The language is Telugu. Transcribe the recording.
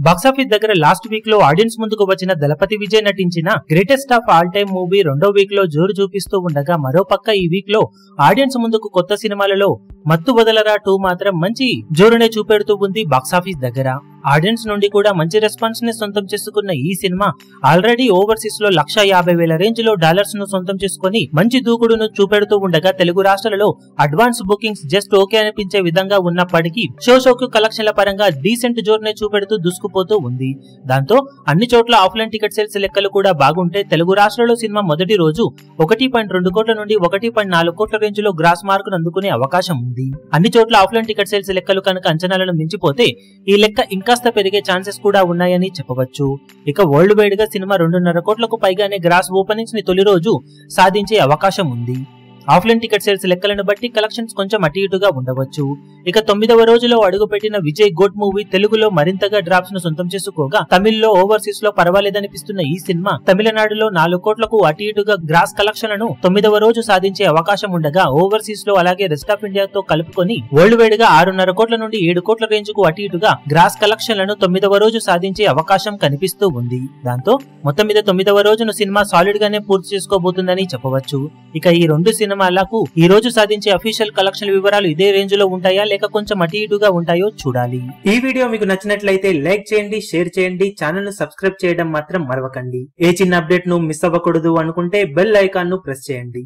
బాక్సాఫీస్ దగ్గర లాస్ట్ వీక్ లో ఆడియన్స్ ముందుకు వచ్చిన దళపతి విజయ్ నటించిన greatest of all time movie రెండో వీక్ లో జోరు చూపిస్తూ ఉండగా, మరోపక్క ఈ వీక్ లో ఆడియన్స్ ముందుకు కొత్త సినిమాలలో మత్తు వదలరా 2 మాత్రం మంచి జోరునే చూపెడుతూ ఉంది బాక్సాఫీస్ దగ్గర. ఆడియన్స్ నుండి కూడా మంచి రెస్పాన్స్ ని సొంతం చేసుకున్న ఈ సినిమా ఆల్రెడీ ఓవర్సీస్ లో 1,50,000 రేంజ్ లో డాలర్స్ ను సొంతం చేసుకుని మంచి దూకుడును చూపెడుతూ ఉండగా, తెలుగు రాష్ట్రాలలో అడ్వాన్స్ బుకింగ్స్ జస్ట్ ఓకే అనిపించే విధంగా ఉన్నప్పటికీ షోకు కలెక్షన్ల పరంగా డీసెంట్ జోరునే చూపెడుతూ దూసుకుపోతూ ఉంది. దాంతో అన్ని చోట్ల ఆఫ్లైన్ టికెట్ సేల్స్ లెక్కలు కూడా బాగుంటే తెలుగు రాష్ట్రాల్లో సినిమా మొదటి రోజు 1.2 కోట్ల నుండి 1.4 కోట్ల రేంజ్ లో గ్రాస్ మార్కును అందుకునే అవకాశం ఉంది. అన్ని చోట్ల ఆఫ్లైన్ టికెట్ సేల్స్ లెక్కలు కనుక అంచనాలను మించిపోతే ఈ లెక్క ఇంకాస్త పెరిగే ఛాన్సెస్ కూడా ఉన్నాయని చెప్పవచ్చు. ఇక వరల్డ్ వైడ్ గా సినిమా 2.5 కోట్లకు పైగానే గ్రాస్ ఓపెనింగ్స్ ని తొలి రోజు సాధించే అవకాశం ఉంది. ఆఫ్లైన్ టికెట్ సేల్స్ లెక్కలను బట్టి కలెక్షన్స్ కొంచెం అటు ఇటుగా ఉండవచ్చు. ఇక 9వ రోజులో అడుగుపెట్టిన విజయ్ గోట్ మూవీ తెలుగులో మరింతగా డ్రాప్స్ ను సొంతం చేసుకోగా, తమిళ్లో ఓవర్సీస్ లో పర్వాలేదనిపిస్తున్న ఈ సినిమా తమిళనాడులో 4 కోట్లకు అటు ఇటుగా గ్రాస్ కలెక్షన్లను 9వ రోజు సాధించే అవకాశం ఉండగా, ఓవర్సీస్ లో అలాగే రెస్ట్ ఆఫ్ ఇండియాతో కలుపుకొని వరల్డ్ వైడ్ గా 6.5 కోట్ల నుండి 7 కోట్ల రేంజ్ కు అటు ఇటుగా గ్రాస్ కలెక్షన్లను 9వ రోజు సాధించే అవకాశం కనిపిస్తూ ఉంది. దాంతో మొత్తం మీద 9వ రోజును సినిమా సాలిడ్ గానే పూర్తి చేసుకోబోతుందని చెప్పవచ్చు. ఇక ఈ రెండు సినిమాలకు ఈ రోజు సాధించే అఫీషియల్ కలెక్షన్ వివరాలు ఇదే రేంజ్ లో ఉంటాయా లేక కొంచెం అటు ఇటుగా ఉంటాయో చూడాలి. ఈ వీడియో మీకు నచ్చినట్లయితే లైక్ చేయండి, షేర్ చేయండి, ఛానల్ ను సబ్స్క్రైబ్ చేయడం మాత్రం మరవకండి. ఏ చిన్న అప్డేట్ ను మిస్ అవ్వకూడదు అనుకుంటే బెల్ ఐకాన్ ను ప్రెస్ చేయండి.